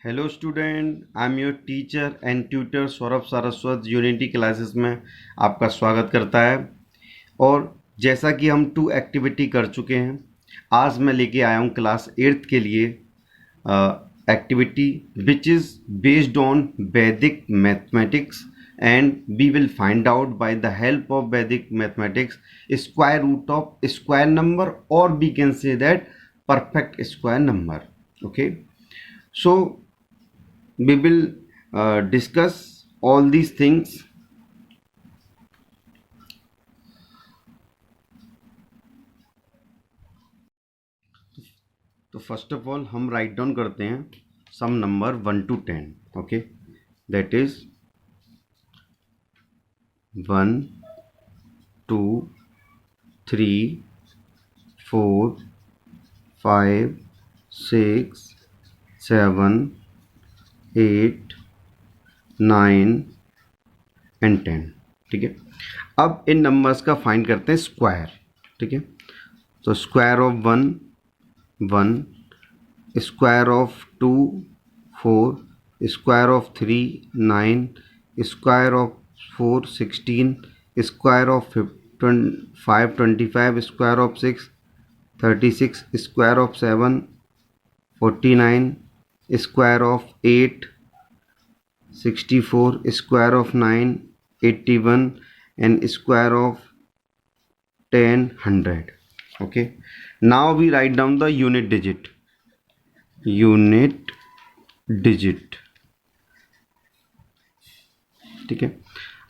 Hello student, I am your teacher and tutor Saurabh Saraswat unity classes में आपका स्वागत करता है। और जैसा कि हम 2 एक्टिविटी कर चुके हैं, आज मैं लेके आया हूँ क्लास 8th के लिए activity which is based on Vedic mathematics and we will find out by the help of Vedic mathematics square root of square number और we can say that perfect square number. Okay, so we will discuss all these things. तो first of all हम write down करते हैं some number 1 to 10. Okay, that is 1 2 3 4 5 6 7 8 9 and 10। ठीक है, अब इन numbers का find करते हैं स्क्वायर। ठीक है, तो square of 1 1, square of 2 4, square of 3 9, square of 4 16, square of 5 25, square of 6 36, square of 7 49, square of 8 64, square of 9 81 and square of 10 100. Okay, now we write down the unit digit. ठीक है,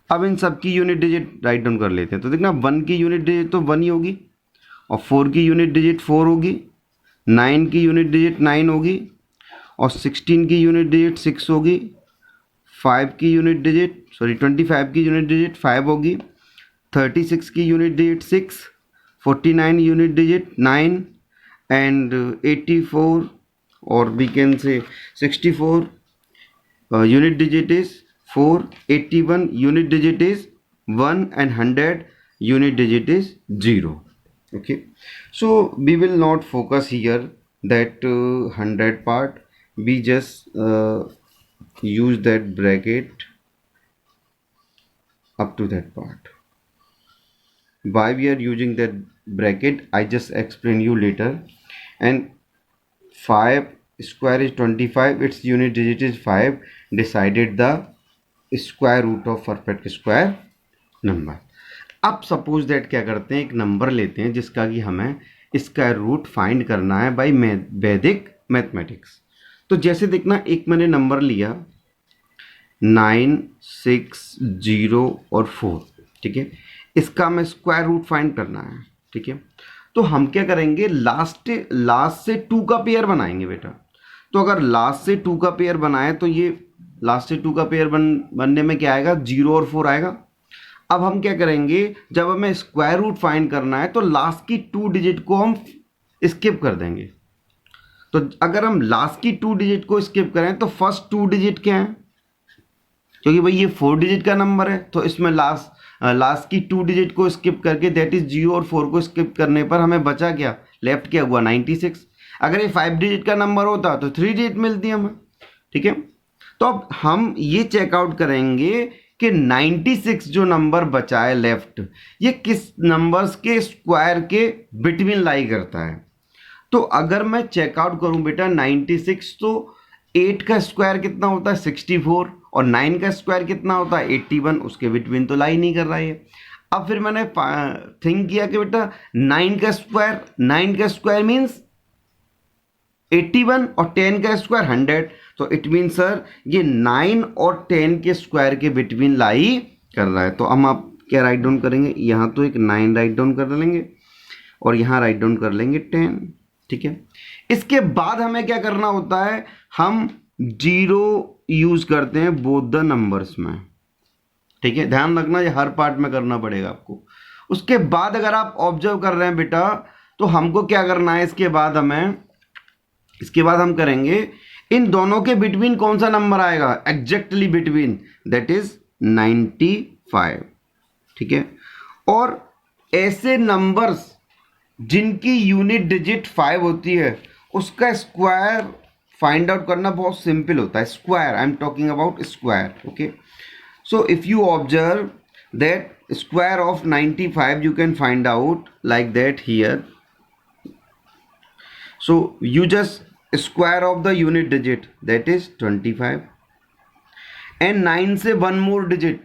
अब इन सब की यूनिट डिजिट राइट डाउन कर लेते हैं। तो देखना 1 की यूनिट डिजिट तो 1 ही होगी, और 4 की यूनिट डिजिट 4 होगी, 9 की यूनिट डिजिट 9 होगी, और 16 की यूनिट डिजिट 6 होगी, 25 की यूनिट डिजिट 5 होगी, 36 की unit digit 6, 49 unit digit 9 and 84 और we can say 64 unit digit is 4, 81 unit digit is 1 and 100 unit digit is 0. Okay, so we will not focus here that 100 part. We just use that bracket up to that part. Why we are using that bracket I just explain you later. And 5 square is 25, its unit digit is 5. Decided the square root of perfect square number. अब suppose that क्या करते हैं, एक number लेते हैं जिसका कि हमें स्क्वायर रूट फाइंड करना है बाय वैदिक मैथमेटिक्स। तो जैसे देखना, एक मैंने नंबर लिया 9 6 0 और 4। ठीक है, इसका हमें स्क्वायर रूट फाइंड करना है। ठीक है, तो हम क्या करेंगे, लास्ट से 2 का पेयर बनाएंगे बेटा। तो अगर लास्ट से 2 का पेयर बनाए तो ये लास्ट से 2 का पेयर बनने में क्या आएगा, 0 और 4 आएगा। अब हम क्या करेंगे, जब हमें स्क्वायर रूट फाइंड करना है तो लास्ट की 2 डिजिट को हम स्किप कर देंगे। तो अगर हम लास्ट की 2 डिजिट को स्किप करें तो फर्स्ट 2 डिजिट क्या है, क्योंकि भाई ये 4 डिजिट का नंबर है, तो इसमें लास्ट की 2 डिजिट को स्किप करके दैट इज 0 और 4 को स्किप करने पर हमें बचा क्या, लेफ्ट क्या हुआ 96। अगर ये 5 डिजिट का नंबर होता तो 3 डिजिट मिलती हमें। ठीक है, तो अब हम ये चेकआउट करेंगे कि 96 जो नंबर बचा है लेफ्ट, ये किस नंबर्स के स्क्वायर के बिटवीन लाई करता है। तो अगर मैं चेकआउट करूं बेटा 96, तो 8 का स्क्वायर कितना होता है 64, और 9 का स्क्वायर कितना होता है 81, उसके बिटवीन तो लाई नहीं कर रहा है। अब फिर मैंने थिंक किया कि बेटा 9 का स्क्वायर मीन्स 81 और 10 का स्क्वायर 100, तो इट मीन सर ये 9 और 10 के स्क्वायर के बिटवीन लाई कर रहा है। तो हम आप क्या राइट डाउन करेंगे, यहाँ तो एक 9 राइट डाउन कर लेंगे और यहाँ राइट डाउन कर लेंगे 10। ठीक है, इसके बाद हमें क्या करना होता है, हम 0 यूज करते हैं बोथ द नंबर्स में। ठीक है, ध्यान रखना ये हर पार्ट में करना पड़ेगा आपको। उसके बाद अगर आप ऑब्जर्व कर रहे हैं बेटा, तो हमको क्या करना है, इसके बाद हम करेंगे इन दोनों के बिटवीन कौन सा नंबर आएगा, एग्जैक्टली बिटवीन, दैट इज 95। ठीक है, और ऐसे नंबर्स जिनकी यूनिट डिजिट 5 होती है उसका स्क्वायर फाइंड आउट करना बहुत सिंपल होता है. Square, I am talking about square. Okay, so if you observe that square of 95 you can find out like that here. So you just square of the unit digit, that is 25, and 9 से one more digit,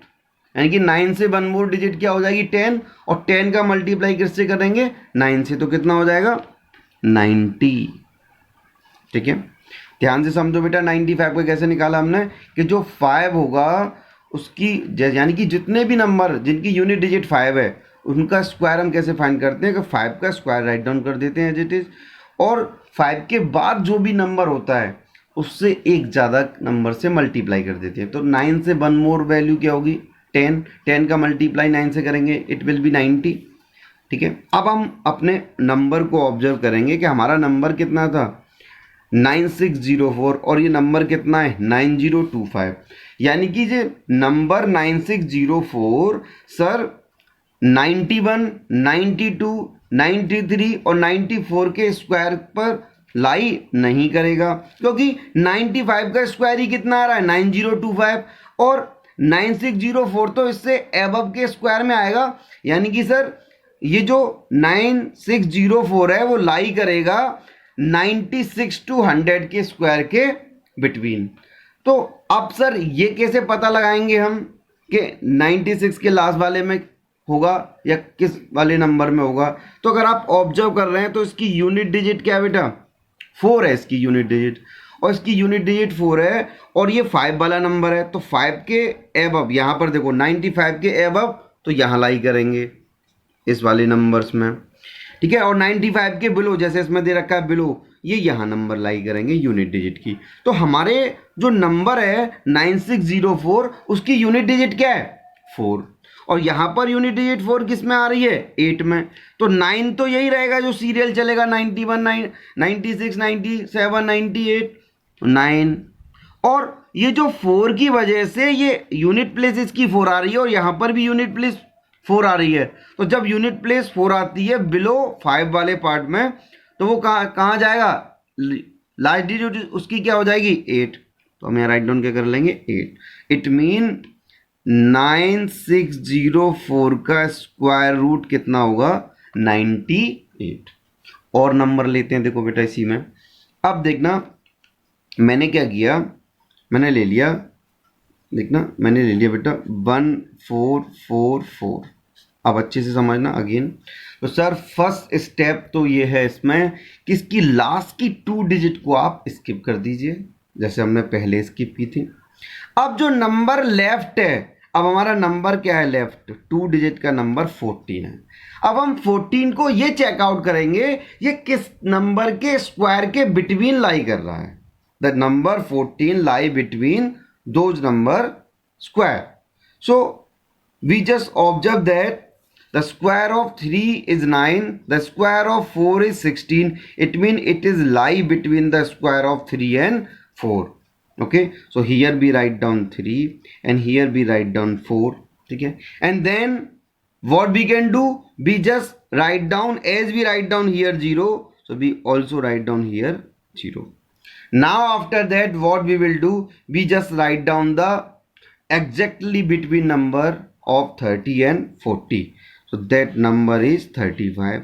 यानी कि 9 से one more digit क्या हो जाएगी 10, और 10 का multiply किससे करेंगे 9 से, तो कितना हो जाएगा 90. ठीक है, ध्यान से समझो बेटा. 95 को कैसे निकाला हमने कि जो 5 होगा उसकी, यानी कि जितने भी नंबर जिनकी यूनिट डिजिट 5 है उनका स्क्वायर हम कैसे फाइंड करते हैं कि 5 का स्क्वायर राइट डाउन कर देते हैं एज इट इज, और 5 के बाद जो भी नंबर होता है उससे एक ज़्यादा नंबर से मल्टीप्लाई कर देते हैं. तो 9 से वन मोर वैल्यू क्या होगी 10, 10 का मल्टीप्लाई 9 से करेंगे इट विल बी 90. ठीक है, अब हम अपने नंबर को ऑब्जर्व करेंगे कि हमारा नंबर कितना था 9604 और ये नंबर कितना है 9025. यानी कि ये नंबर 9604 सर 91, 92, 93 और 94 के स्क्वायर पर लाई नहीं करेगा, क्योंकि 95 का स्क्वायर ही कितना आ रहा है 9025, और 9604 तो इससे एबव के स्क्वायर में आएगा. यानी कि सर ये जो 9604 है वो लाई करेगा 96 to 100 के स्क्वायर के बिटवीन. तो अब सर ये कैसे पता लगाएंगे हम कि 96 के लास्ट वाले में होगा या किस वाले नंबर में होगा. तो अगर आप ऑब्जर्व कर रहे हैं तो इसकी यूनिट डिजिट क्या है बेटा 4 है इसकी यूनिट डिजिट, और इसकी यूनिट डिजिट 4 है, और ये 5 वाला नंबर है. तो 5 के एबव यहाँ पर देखो 95 के एबव तो यहाँ लाई करेंगे इस वाले नंबर्स में. ठीक है, और 95 के बिलो जैसे इसमें दे रखा है बिलो, ये यहाँ नंबर लाई करेंगे यूनिट डिजिट की. तो हमारे जो नंबर है 9604 उसकी यूनिट डिजिट क्या है 4, और यहाँ पर यूनिट डिजिट 4 किस में आ रही है 8 में. तो 9 तो यही रहेगा जो सीरियल चलेगा 91, 96, 97, 98, 9. और ये जो 4 की वजह से ये यूनिट प्लेस इसकी 4 आ रही है और यहाँ पर भी यूनिट प्लेस 4 आ रही है. तो जब यूनिट प्लेस 4 आती है बिलो 5 वाले पार्ट में तो वो कहाँ जाएगा लास्ट डिजिट उसकी क्या हो जाएगी 8. तो हम यहाँ राइट डाउन क्या कर लेंगे 8. इट मीन 9604 का स्क्वायर रूट कितना होगा 98. और नंबर लेते हैं देखो बेटा इसी में. अब देखना मैंने क्या किया, मैंने ले लिया, देखना मैंने ले लिया बेटा 1444. अब अच्छे से समझना अगेन. तो सर फर्स्ट स्टेप तो ये है इसमें कि इसकी लास्ट की 2 डिजिट को आप स्किप कर दीजिए जैसे हमने पहले स्किप की थी. अब जो नंबर लेफ्ट है, अब हमारा नंबर क्या है लेफ्ट 2 डिजिट का नंबर 14 है. अब हम 14 को ये चेकआउट करेंगे ये किस नंबर के स्क्वायर के बिटवीन लाई कर रहा है. The number 14 lie between those number square. So we just observe that the square of 3 is 9, the square of 4 is 16. It means it is lie between the square of 3 and 4. Okay, so here we write down 3 and here we write down 4. Okay, and then what we can do, we just write down as we write down here 0, so we also write down here 0. Now after that what we will do, we just write down the exactly between number of 30 and 40. So that number is 35.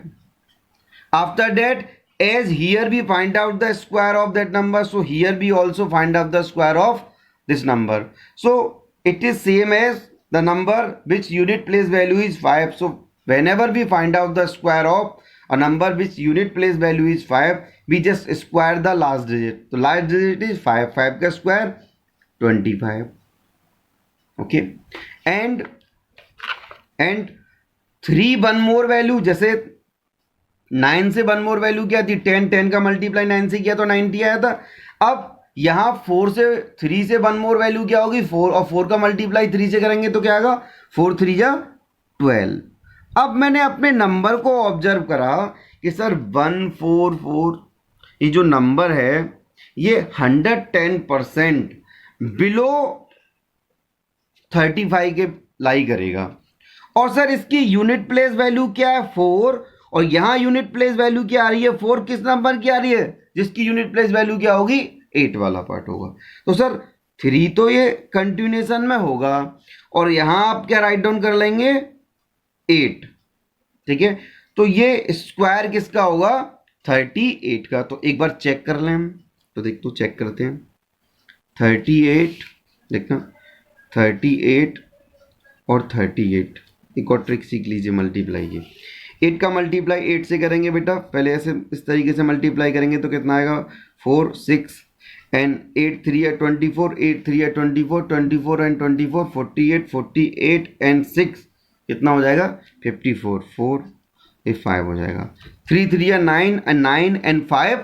After that, as here we find out the square of that number, so here we also find out the square of this number. So it is same as the number which unit place value is 5. So whenever we find out the square of a number which unit place value is 5, we just square the last digit. So last digit is 5. 5 का square 25. Okay, and 3 one more value, जैसे 9 से one more value क्या थी 10, 10 का multiply 9 से किया तो 90 आया था. अब यहाँ 4 से 3 से वन मोर वैल्यू क्या होगी 4, और 4 का मल्टीप्लाई 3 से करेंगे तो क्या आएगा 4 3 जा 12. अब मैंने अपने नंबर को ऑब्जर्व करा कि सर 144 ये जो नंबर है ये 110% बिलो 35 के लाई करेगा. और सर इसकी यूनिट प्लेस वैल्यू क्या है 4, और यहाँ यूनिट प्लेस वैल्यू क्या आ रही है 4 किस नंबर की आ रही है जिसकी यूनिट प्लेस वैल्यू क्या होगी 8 वाला पार्ट होगा। तो सर 3 तो ये कंटिन्यूएशन में होगा और यहाँ आप क्या राइट डाउन कर लेंगे 8, ठीक है। तो ये स्क्वायर किसका होगा 38 का। तो एक बार चेक कर लें हम, तो देख तो चेक करते हैं 38, देखना 38 और 38, एक और ट्रिक सीख लीजिए मल्टीप्लाई की। 8 का मल्टीप्लाई 8 से करेंगे बेटा, पहले ऐसे इस तरीके से मल्टीप्लाई करेंगे तो कितना आएगा 4 6 एंड 8 3 है 24, 8 3 है 24, 24 एंड 24 48, 48 एंड 6 कितना हो जाएगा 54, 4 ये 5 हो जाएगा, 3 3 है 9 एंड 9 एंड 5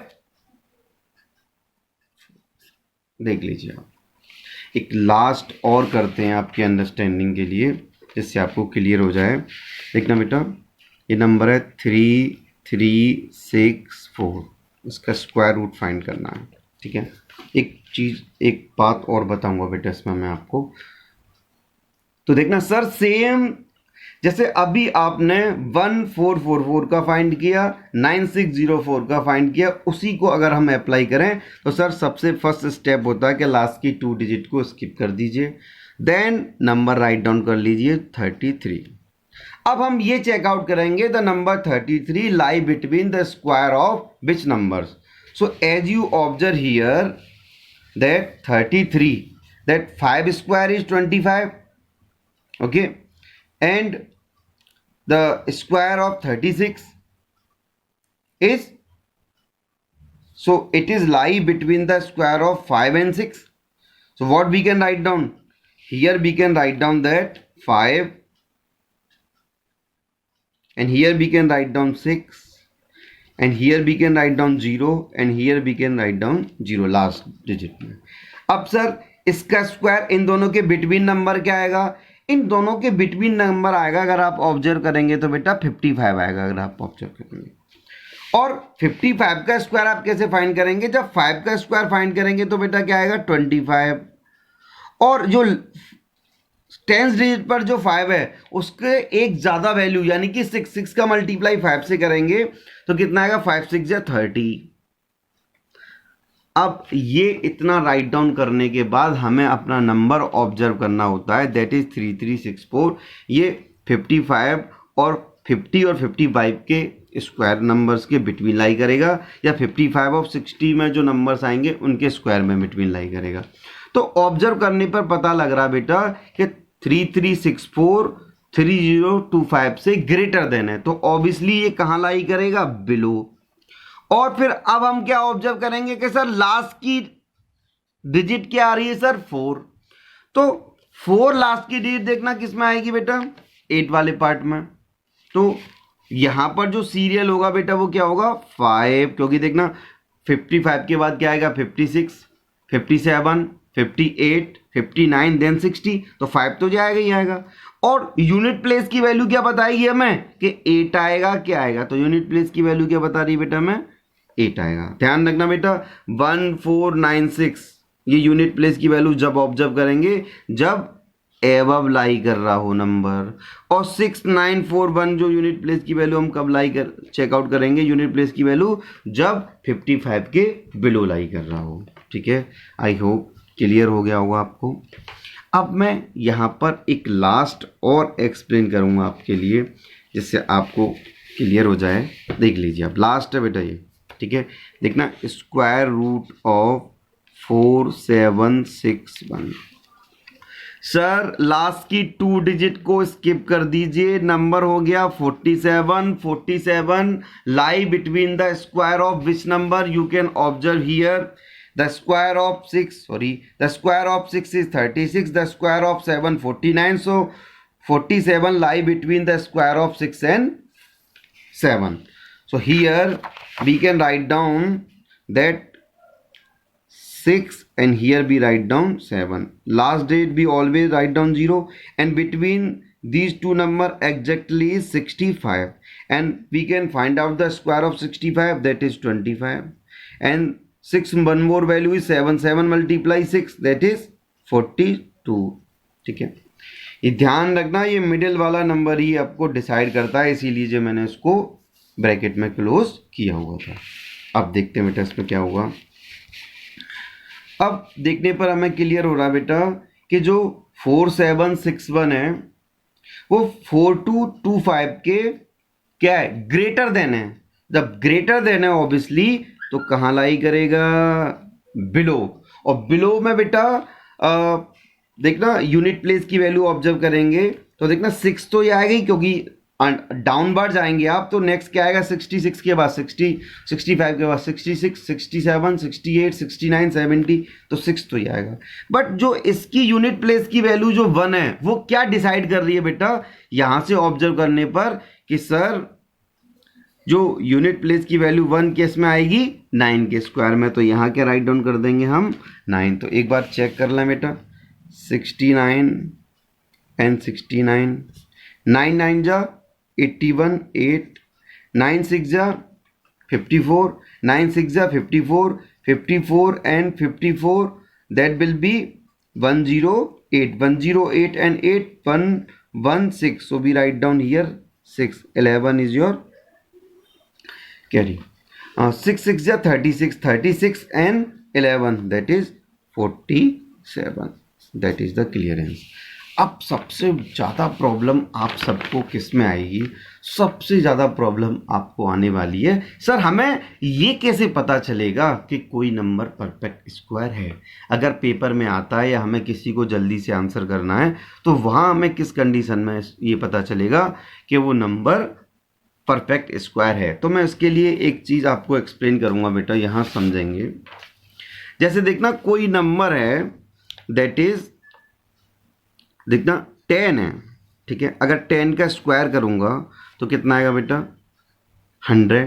देख लीजिए आप। एक लास्ट और करते हैं आपके अंडरस्टैंडिंग के लिए जिससे आपको क्लियर हो जाए। देखना बेटा ये नंबर है 3364, इसका स्क्वायर रूट फाइंड करना है, ठीक है। एक चीज़ एक बात और बताऊंगा बेटा इसमें मैं आपको, तो देखना सर सेम जैसे अभी आपने 1444 का फाइंड किया, 9604 का फाइंड किया, उसी को अगर हम अप्लाई करें तो सर सबसे फर्स्ट स्टेप होता है कि लास्ट की 2 डिजिट को स्किप कर दीजिए, देन नंबर राइट डाउन कर लीजिए 33। अब हम ये चेकआउट करेंगे the number 33 lie between the square of which numbers. So as you observe here that 33, that 5 square is 25, okay, and the square of 36 is, so it is lie between the square of 5 and 6. So what we can write down here, we can write down that 5 and here we can write down 6 and here we can write down 0 and here we can write down 0 last digit में। अब sir इसका square इन दोनों के between number क्या आएगा, इन दोनों के between number आएगा अगर आप ऑब्जर्व करेंगे तो बेटा 55 आएगा अगर आप ऑब्जर्व करेंगे। और 55 का स्क्वायर आप कैसे फाइंड करेंगे, जब 5 का स्क्वायर फाइंड करेंगे तो बेटा क्या आएगा 25, और जो 10th डिजिट पर जो 5 है उसके एक ज़्यादा वैल्यू यानी कि 6 का मल्टीप्लाई 5 से करेंगे तो कितना आएगा 5 6 या 30। अब ये इतना राइट डाउन करने के बाद हमें अपना नंबर ऑब्जर्व करना होता है, दैट इज 3364। ये 55 और 50 और 55 के स्क्वायर नंबर्स के बिटवीन लाई करेगा, या 55 और 60 में जो नंबर्स आएंगे उनके स्क्वायर में बिटवीन लाई करेगा। तो ऑब्जर्व करने पर पता लग रहा बेटा कि 3364 3025 से ग्रेटर देन है, तो ऑब्वियसली ये कहाँ लाई करेगा बिलो। और फिर अब हम क्या ऑब्जर्व करेंगे कि सर लास्ट की डिजिट क्या आ रही है सर 4, तो 4 लास्ट की डिजिट देखना किस में आएगी बेटा 8 वाले पार्ट में। तो यहां पर जो सीरियल होगा बेटा वो क्या होगा 5, क्योंकि देखना 55 के बाद क्या आएगा 56 57 58 59 देन 60, तो 5 तो जाएगा ही आएगा। और यूनिट प्लेस की वैल्यू क्या बताएगी हमें कि 8 आएगा, क्या आएगा, तो यूनिट प्लेस की वैल्यू क्या बता रही है बेटा हमें 8 आएगा। ध्यान रखना बेटा 1496 ये यूनिट प्लेस की वैल्यू जब ऑब्जर्व करेंगे जब एबव लाई कर रहा हो नंबर, और 6941 जो यूनिट प्लेस की वैल्यू हम कब लाई कर चेकआउट करेंगे यूनिट प्लेस की वैल्यू जब 55 के बिलो लाई कर रहा हो, ठीक है। आई होप क्लियर हो गया होगा आपको। अब मैं यहाँ पर एक लास्ट और एक्सप्लेन करूँगा आपके लिए जिससे आपको क्लियर हो जाए। देख लीजिए आप, लास्ट है बेटा ये, ठीक है। देखना square root of 4761, sir last की 2 डिजिट को स्किप कर दीजिए, नंबर हो गया 47। 47 लाई between the square of which number, you can observe here the square of 6 is 36, the square of 7 49, so 47 lie between the square of 6 and 7. So here we can write down that 6 and here we write down 7. Last date we always write down 0 and between these two number exactly is 65, and we can find out the square of 65, that is 25, and 6 one more value is 7, 7 multiply 6 that is 42, ठीक है। ये ध्यान रखना ये middle वाला number ही आपको decide करता है, इसीलिए जो मैंने इसको ब्रैकेट में क्लोज किया हुआ था। अब देखते हैं बेटा इसमें क्या होगा। अब देखने पर हमें क्लियर हो रहा बेटा कि जो 4761 है वो 4225 के क्या है, ग्रेटर देन है। जब ग्रेटर देन है ऑब्वियसली तो कहाँ लाई करेगा, बिलो। और बिलो में बेटा देखना यूनिट प्लेस की वैल्यू ऑब्जर्व करेंगे तो देखना 6 तो ये आएगी, क्योंकि डाउनवर्ड जाएंगे आप तो नेक्स्ट क्या आएगा, 66 के बाद 60, 65 के बाद 66, 67, 68, 69, 70, तो 6 तो ये आएगा। बट जो इसकी यूनिट प्लेस की वैल्यू जो 1 है वो क्या डिसाइड कर रही है बेटा, यहां से ऑब्जर्व करने पर कि सर जो यूनिट प्लेस की वैल्यू 1 केस में आएगी 9 के स्क्वायर में, तो यहाँ क्या राइट डाउन कर देंगे हम 9। तो एक बार चेक कर लें बेटा, 69 एंड 69, 9 9 जा 81, 8, 9 6 जा 54, 9 6 जा 54, 54 and 54, that will be 108, 108 and 8, 116. So we write down here 6, 11 is your carry. 6 6 जा 36, 36 and 11, that is 47. That is the clearance. अब सबसे ज़्यादा प्रॉब्लम आप सबको किस में आएगी, सबसे ज़्यादा प्रॉब्लम आपको आने वाली है सर हमें ये कैसे पता चलेगा कि कोई नंबर परफेक्ट स्क्वायर है। अगर पेपर में आता है या हमें किसी को जल्दी से आंसर करना है तो वहाँ हमें किस कंडीशन में ये पता चलेगा कि वो नंबर परफेक्ट स्क्वायर है। तो मैं इसके लिए एक चीज़ आपको एक्सप्लेन करूँगा बेटा, यहाँ समझेंगे। जैसे देखना कोई नंबर है दैट इज़ देखना 10 है, ठीक है। अगर 10 का स्क्वायर करूंगा तो कितना आएगा बेटा 100,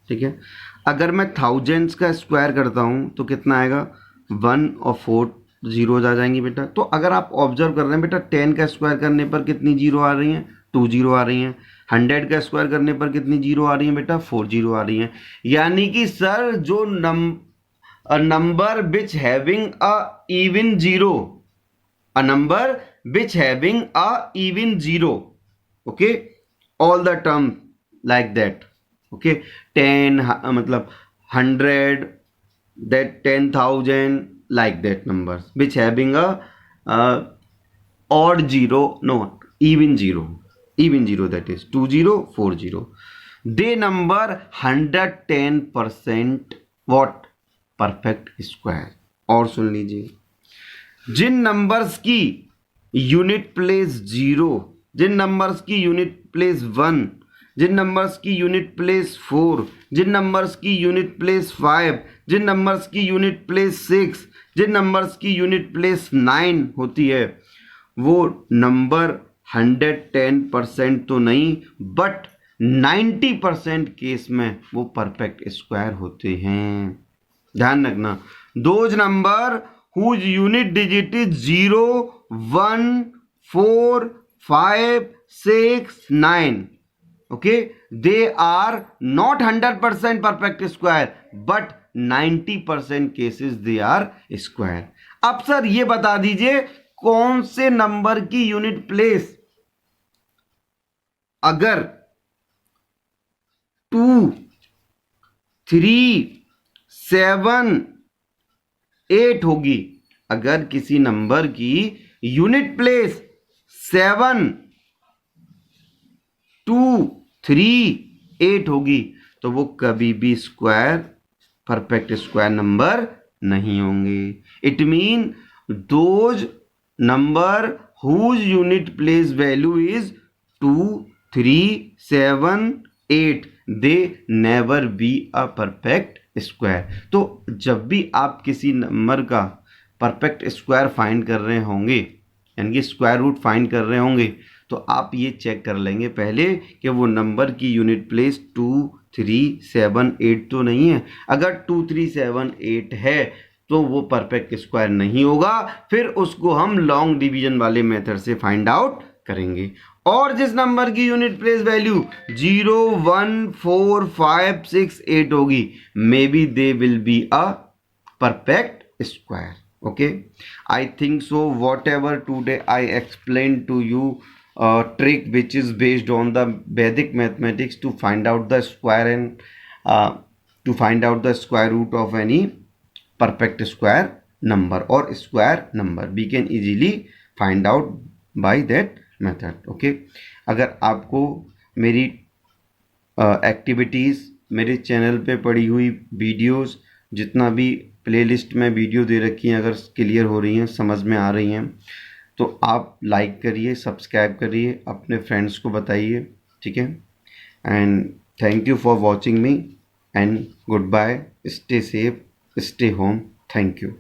ठीक है। अगर मैं थाउजेंड्स का स्क्वायर करता हूं तो कितना आएगा 1 और 4 जीरोज आ जाएंगी बेटा। तो अगर आप ऑब्जर्व कर रहे हैं बेटा 10 का स्क्वायर करने पर कितनी जीरो आ रही हैं, 2 जीरो आ रही हैं। 100 का स्क्वायर करने पर कितनी जीरो आ रही हैं बेटा, 4 जीरो आ रही हैं। यानी कि सर जो number which having a even zero, a number which having a even zero, okay, all the terms like that, okay, 10 मतलब 100, that 10,000, like that numbers which having a odd zero, no, even zero, that is 20, 40, they number 110% what perfect square। और सुन लीजिए, जिन numbers की unit place 0, जिन numbers की unit place 1, जिन numbers की unit place 4, जिन numbers की unit place 5, जिन numbers की unit place 6, जिन numbers की unit place 9 होती है वो नंबर 110% तो नहीं बट 90% केस में वो परफेक्ट स्क्वायर होते हैं। ध्यान रखना, those number whose unit digit is 0, 1, 4, 5, 6, 9, okay, they are not 100% perfect square but 90% cases they are square। अब सर ये बता दीजिए कौन से नंबर की यूनिट प्लेस अगर 2, 3, 7, 8 होगी। अगर किसी नंबर की यूनिट प्लेस 7, 2, 3, 8 होगी तो वो कभी भी स्क्वायर परफेक्ट स्क्वायर नंबर नहीं होंगे। It mean those number whose unit place value is 2, 3, 7, 8, they never be a perfect square. तो जब भी आप किसी नंबर का परफेक्ट स्क्वायर फाइंड कर रहे होंगे यानी कि स्क्वायर रूट फाइंड कर रहे होंगे तो आप ये चेक कर लेंगे पहले कि वो नंबर की यूनिट प्लेस 2, 3, 7, 8 तो नहीं है। अगर 2, 3, 7, 8 है तो वो परफेक्ट स्क्वायर नहीं होगा, फिर उसको हम लॉन्ग डिवीजन वाले मेथड से फाइंड आउट करेंगे। और जिस नंबर की यूनिट प्लेस वैल्यू 0, 1, 4, 5, 6, 8 होगी may be they will be a perfect square. okay, I think so whatever today I explained to you trick which is based on the Vedic mathematics to find out the square and to find out the square root of any perfect square, number or square number. We can easily find out by that method. Okay, अगर आपको मेरी activities मेरे channel पे पड़ी हुई videos जितना भी playlist में वीडियो दे रखी हैं अगर क्लियर हो रही हैं, समझ में आ रही हैं, तो आप लाइक करिए, सब्सक्राइब करिए, अपने फ्रेंड्स को बताइए. ठीक है, and thank you for watching me and good bye. Stay safe, stay home. Thank you.